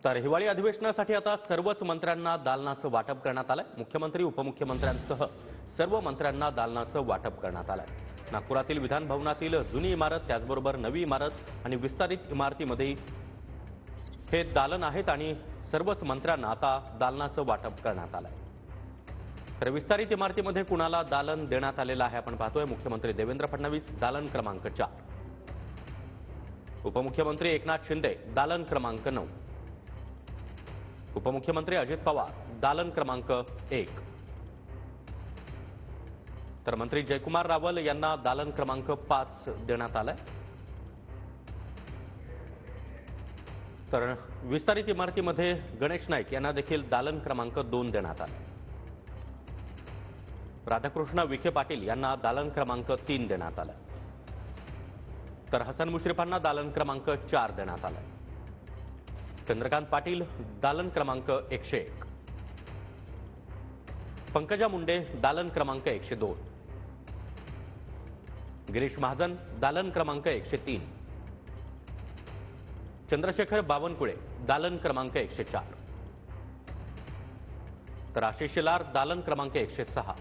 तर हिवाळी अधिवेशनासाठी आता सर्वच मंत्र्यांना दालनाचं वाटप करण्यात आलंय। मुख्यमंत्री उपमुख्यमंत्र्यांसह सर्व मंत्र्यांना दालनाचं वाटप करण्यात आलंय। नागपुरातील विधान भवनातील जुनी इमारत, त्याचबरोबर नवी इमारत आणि विस्तारित इमारतीमध्ये हे दालन आहेत आणि सर्वच मंत्र्यांना आता दालनाचं वाटप करण्यात आलंय। तर विस्तारित इमारतीमध्ये कुणाला दालन देण्यात आलेलं आहे आपण पाहतोय। मुख्यमंत्री देवेंद्र फडणवीस दालन क्रमांक 4, उपमुख्यमंत्री एकनाथ शिंदे दालन क्रमांक 9, उपमुख्यमंत्री अजित पवार दालन क्रमांक 1, तर मंत्री जयकुमार रावल यांना दालन क्रमांक 5 देण्यात आलाय। तर विस्तारित इमारतीमध्ये गणेश नाईक यांना देखील दालन क्रमांक 2 देण्यात आला। राधाकृष्ण विखे पाटील यांना दालन क्रमांक 3 देण्यात आला। तर हसन मुश्रीफांना दालन क्रमांक 4 देण्यात आला। चंद्रकांत पाटील दालन क्रमांक 101, पंकजा मुंडे दालन क्रमांक 102, गिरीश महाजन दालन क्रमांक 103, चंद्रशेखर बावनकुळे दालन क्रमांक 104, तर आशिष शेलार दालन क्रमांक 106,